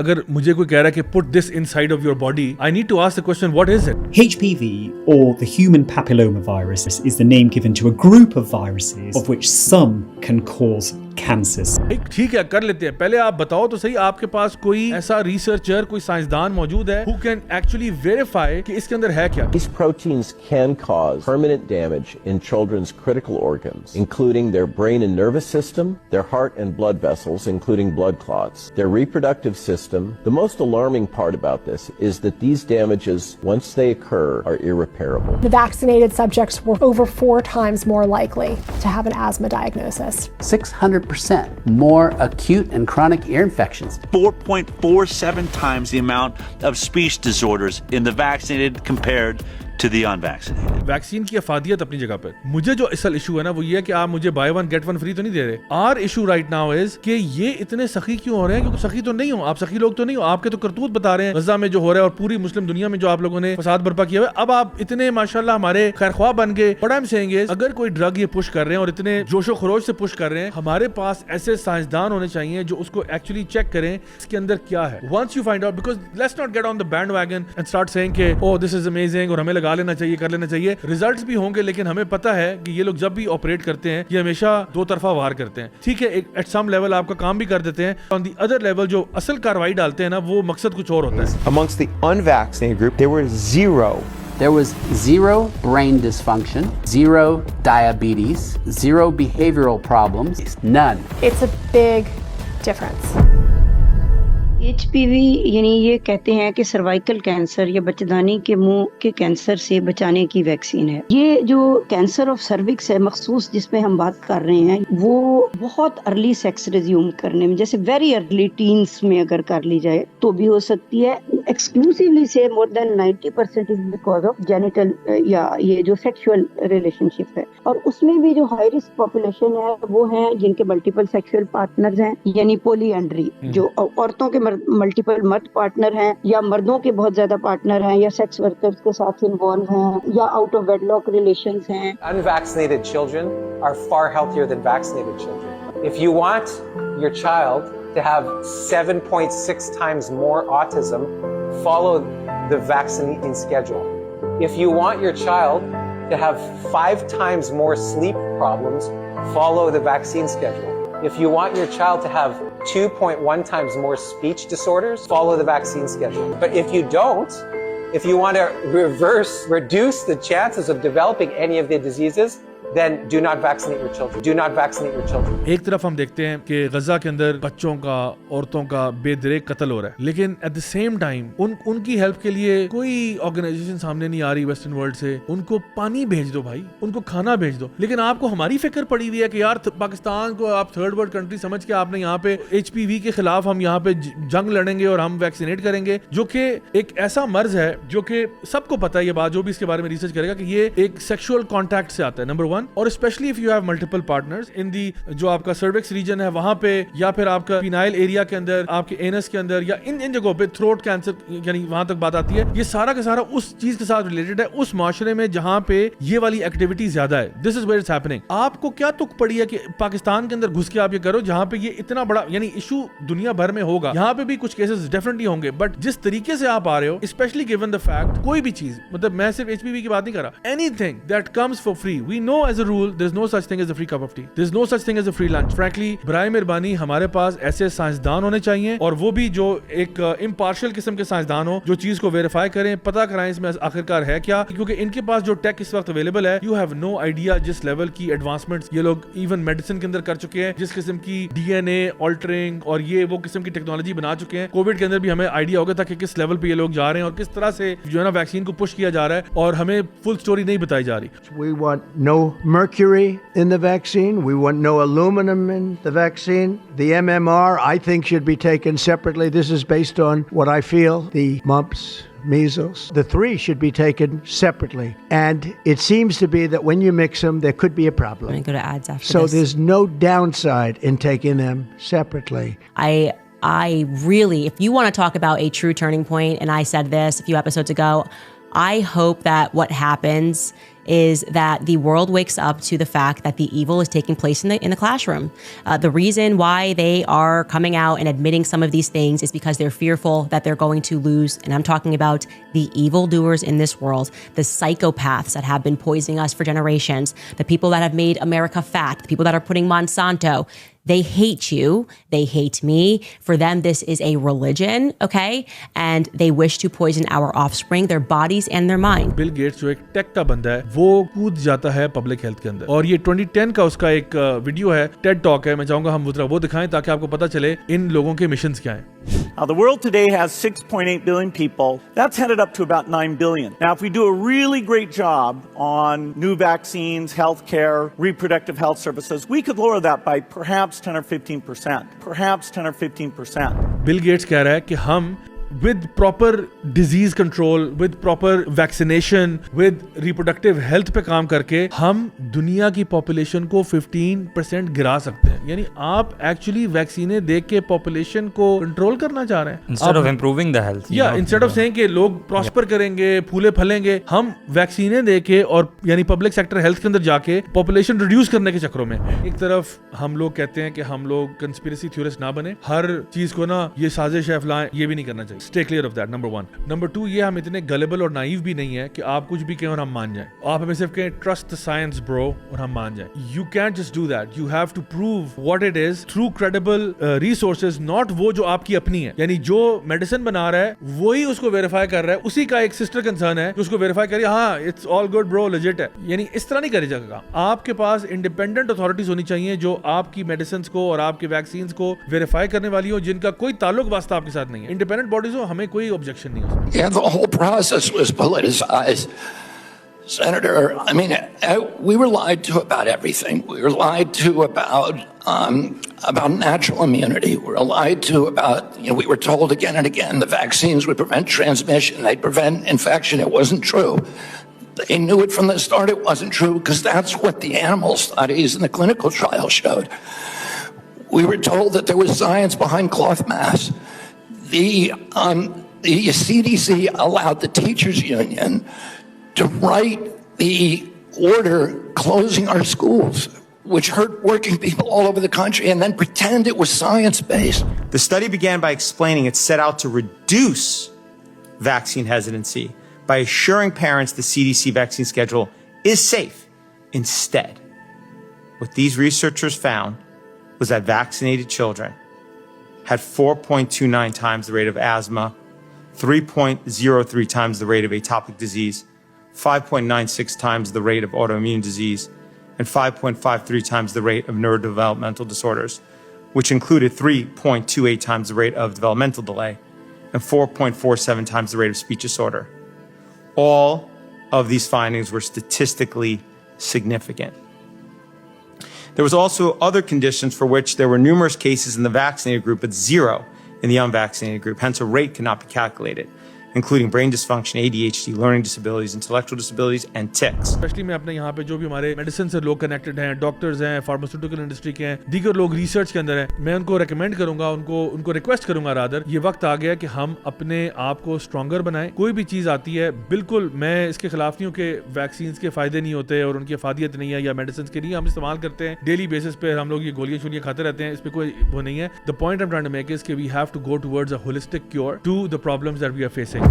अगर मुझे कोई कह रहा है कि put this inside of your body, I need to ask the question, what is it? HPV, or the human papillomavirus, is the name given to a group of viruses of which some can cause cancers. ठीक है, कर लेते हैं। पहले आप बताओ तो सही, आपके पास कोई ऐसा रिसर्चर, कोई साइंसदान मौजूद है who can actually verify कि इसके अंदर है क्या? These proteins can cause permanent damage in children's critical organs, including their brain and nervous system, their heart and blood vessels, including blood clots, their reproductive system. The most alarming part about this is that these damages, once they occur, are irreparable. The vaccinated subjects were over 4 times more likely to have an asthma diagnosis. 600% more acute and chronic ear infections. 4.47 times the amount of speech disorders in the vaccinated compared to the unvaccinated. Vaccine की अफादियत अपनी जगह पर। मुझे जो असल issue है ना वो ये है कि आप मुझे buy one get one free तो नहीं दे रहे। आर इशू राइट नाउ इज कि ये इतने सखी क्यों हो रहे हैं? क्योंकि सखी तो नहीं हो आप, सखी लोग तो नहीं हो, आपके तो करतूत बता रहे हैं गजा में जो हो रहा है और पूरी मुस्लिम दुनिया में जो आप लोगों ने फसाद बर्पा किया है। अब आप इतने माशाल्लाह हमारे खैरख्वाह बन गए। What I am saying is, अगर कोई ड्रग ये पुश कर रहे हैं और इतने जोशो खरोश से पुश कर रहे हैं, हमारे पास ऐसे साइंसदान होने चाहिए जो उसको एक्चुअली चेक करें इसके अंदर क्या है। Once you find out, because let's not get on the bandwagon and start saying कि ओह दिस इज अमेजिंग और हमें लगा लेना चाहिए, कर लेना चाहिए। रिजल्ट्स भी होंगे, लेकिन हमें पता है कि ये लोग जब भी ऑपरेट करते हैं ये हमेशा दो तरफा वार करते हैं। ठीक है, एट सम लेवल आपका काम भी कर देते हैं, ऑन द अदर लेवल जो असल कार्रवाई डालते हैं ना वो मकसद कुछ और होता है। Amongst the unvaccinated group, there was zero brain dysfunction, 0 diabetes, 0 behavioral problems, none. It's a big difference. HPV यानी ये कहते हैं कि सर्वाइकल कैंसर या बच्चेदानी के मुंह के कैंसर से बचाने की वैक्सीन है। ये जो कैंसर ऑफ सर्विक्स है मखसूस जिसमें हम बात कर रहे हैं, वो बहुत अर्ली सेक्स रिज्यूम करने में, जैसे वेरी अर्ली टीन्स में अगर कर ली जाए तो भी हो सकती है। एक्सक्लूसिवली से more than 90% is because of genital या ये जो सेक्सुअल रिलेशनशिप है। और उसमें भी जो हाई रिस्क पॉपुलेशन है वो है जिनके मल्टीपल सेक्सुअल पार्टनर्स हैं, यानी पॉलीएंड्री, जो औरतों के मल्टीपल मर्द पार्टनर हैं या मर्दों के बहुत ज्यादा पार्टनर हैं या सेक्स वर्कर्स के साथ इन्वॉल्व हैं या आउट ऑफ वेडलॉक रिलेशंस हैं। Unvaccinated children are far healthier than vaccinated children. If you want your child to have 7.6 times more autism, follow the vaccinating schedule. If you want your child to have 5 times more sleep problems, follow the vaccine schedule. If you want your child to have 2.1 times more speech disorders, follow the vaccine schedule. But if you don't, if you want to reduce the chances of developing any of the diseases, then do not vaccinate your children. Do not vaccinate your children. एक तरफ हम देखते हैं कि गजा के अंदर बच्चों का, औरतों का बेदरेक कत्ल हो रहा है, लेकिन एट द सेम टाइम उनकी हेल्प के लिए कोई ऑर्गेनाइजेशन सामने नहीं आ रही वेस्टर्न वर्ल्ड से। उनको पानी भेज दो भाई, उनको खाना भेज दो। लेकिन आपको हमारी फिक्र पड़ी हुई है कि यार पाकिस्तान को आप थर्ड वर्ल्ड कंट्री समझ के आपने यहाँ पे HPV के खिलाफ हम यहाँ पे जंग लड़ेंगे और हम वैक्सीनेट करेंगे, जो कि एक ऐसा मर्ज है जो कि सबको पता है, ये बात जो भी इसके बारे में रिसर्च करेगा कि ये एक सेक्सुअल कॉन्टैक्ट से आता है, नंबर 1। और specially if you have multiple partners in the जो आपका सर्विक्स रीजन है वहां पे, या फिर आपका पिनाइल एरिया के अंदर, आपके एनस के अंदर, या इन जगहों पे थ्रोट कैंसर यानी वहां तक बात आती है। ये सारा का सारा उस चीज के साथ रिलेटेड है, उस माशरे में जहां पे ये वाली एक्टिविटी ज्यादा है। This is where it's happening. आपको क्या तुक पड़ी है कि पाकिस्तान के अंदर घुस के आप ये करो जहां पे ये इतना बड़ा यानी इशू दुनिया भर में होगा, यहाँ पे भी कुछ केसेस डेफिनेटली होंगे, बट जिस तरीके से आप आ रहे हो, स्पेशली गिवन द फैक्ट, कोई भी चीज, मतलब मैं सिर्फ HPV की बात नहीं कर रहा, anything that comes for free, we know as a rule there's no such thing as a free cup of tea, there's no such thing as a free lunch. Frankly, बराए मेहरबानी हमारे पास ऐसे साइंसदान होने चाहिए, और वो भी जो एक इम्पार्शियल किस्म के साइंसदान हो, जो चीज को वेरीफाई करें, पता कराएं इसमें आखिरकार है क्या, क्योंकि इनके पास जो टेक इस वक्त अवेलेबल है, यू हैव नो आइडिया जिस लेवल की एडवांसमेंट्स ये लोग इवन मेडिसिन के अंदर कर चुके हैं, जिस किस्म की DNA ऑल्टरिंग और ये वो किस्म की टेक्नोलॉजी बना चुके हैं। कोविड के अंदर भी हमें आइडिया होगा था कि किस लेवल पे ये लोग जा रहे हैं और किस तरह से जो है ना वैक्सीन को पुश किया जा रहा है, और हमें फुल स्टोरी नहीं बताई जा रही। We want no mercury in the vaccine. We want no aluminum in the vaccine. The MMR, I think, should be taken separately. This is based on what I feel. The mumps, measles, the 3 should be taken separately. And it seems to be that when you mix them, there could be a problem. I'm going to go to ads after so this. There's no downside in taking them separately. I really, if you want to talk about a true turning point, and I said this a few episodes ago, I hope that what happens is that the world wakes up to the fact that the evil is taking place in the classroom. The reason why they are coming out and admitting some of these things is because they're fearful that they're going to lose. And I'm talking about the evildoers in this world, the psychopaths that have been poisoning us for generations, the people that have made America fat, the people that are putting Monsanto. They hate you. They hate me. For them, this is a religion, okay? And they wish to poison our offspring, their bodies and their mind. Bill Gates जो एक take का बंदा है वो कूद जाता है public health के अंदर और ये 2010 का उसका एक वीडियो है, टेड टॉक है। मैं चाहूंगा हम वो दिखाएं ताकि आपको पता चले इन लोगों के मिशंस क्या हैं। Now, the world today has 6.8 billion people. That's headed up to about 9 billion. Now, if we do a really great job on new vaccines, healthcare, reproductive health services, we could lower that by perhaps 10 or 15%. Perhaps 10 or 15%. Bill Gates कह रहा है कि हम with proper disease control, with proper vaccination, with reproductive health पे काम करके हम दुनिया की population को 15% गिरा सकते हैं। यानी आप actually वैक्सीने देख के population को control करना चाह रहे हैं। Instead of improving the health. Yeah, instead of saying कि लोग prosper करेंगे, फूले फलेंगे, हम वैक्सीने दे के और यानी public sector health के अंदर जाके population reduce करने के चक्रों में एक तरफ हम लोग कहते हैं कि हम लोग conspiracy theorist ना बने, हर चीज को ना ये साजिश है फलां, ये भी नहीं करना चाहिए। Stay clear of that, number 1. Number 2, ये हम इतने gullible और naive भी नहीं है कि आप कुछ भी कहें और हम मान जाएं। आप हमें सिर्फ कहें trust the science bro और हम मान जाएं। You can't just do that. You have to prove what it is through credible resources, not वो जो आपकी अपनी है। यानी जो मेडिसिन बना रहा है वही उसको वेरीफाई कर रहा है, उसी का एक सिस्टर कंसर्न है जो उसको वेरीफाई करे, हाँ it's all good bro, legit है। यानी इस तरह नहीं करी जाएगा। आपके पास इंडिपेंडेंट अथॉरिटीज होनी चाहिए जो आपकी मेडिसिन को और आपके वैक्सीन को वेरीफाई करने वाली हो, जिनका कोई ताल्लुक वास्ता आपके साथ नहीं है। इंडिपेंडेंट बॉडीज हो, हमें कोई ऑब्जेक्शन नहीं हो। Yeah, the whole process was politicized. Senator, I mean, we were lied to about everything. We were lied to about natural immunity. We were lied to about, we were told again and again the vaccines would prevent transmission, they'd prevent infection. It wasn't true. They knew it from the start it wasn't true because that's what the animal studies and the clinical trials showed. We were told that there was science behind cloth masks. The CDC allowed the teachers union to write the order closing our schools, which hurt working people all over the country, and then pretend it was science-based. The study began by explaining it set out to reduce vaccine hesitancy by assuring parents the CDC vaccine schedule is safe. Instead, what these researchers found was that vaccinated children had 4.29 times the rate of asthma, 3.03 times the rate of atopic disease, 5.96 times the rate of autoimmune disease, and 5.53 times the rate of neurodevelopmental disorders, which included 3.28 times the rate of developmental delay and 4.47 times the rate of speech disorder. All of these findings were statistically significant. There was also other conditions for which there were numerous cases in the vaccinated group, but zero in the unvaccinated group. Hence, a rate cannot be calculated, including brain dysfunction, ADHD, learning disabilities, intellectual disabilities, and tics. Especially मैं अपने यहाँ पे जो भी हमारे medicine से लोग connected हैं, डॉक्टर्स हैं, फार्मास्यूटिकल इंडस्ट्री के हैं, दीगर लोग रिसर्च के अंदर हैं, मैं उनको रेकमेंड करूंगा, उनको रिक्वेस्ट करूंगा रादर, ये वक्त आ गया कि हम अपने आप को स्ट्रॉन्गर बनाएं। कोई भी चीज आती है, बिल्कुल मैं इसके खिलाफ नहीं हूँ कि वैक्सीन के फायदे नहीं होते और उनकी अफादियत नहीं है या मेडिसिन के नहीं हम इस्तेमाल करते हैं डेली बेसिस पे, हम लोग ये गोलियां शोलियां खाते रहते हैं, इस पे कोई वो नहीं है। The point I am trying to make is कि we have to go towards a holistic cure to the problems that we are facing.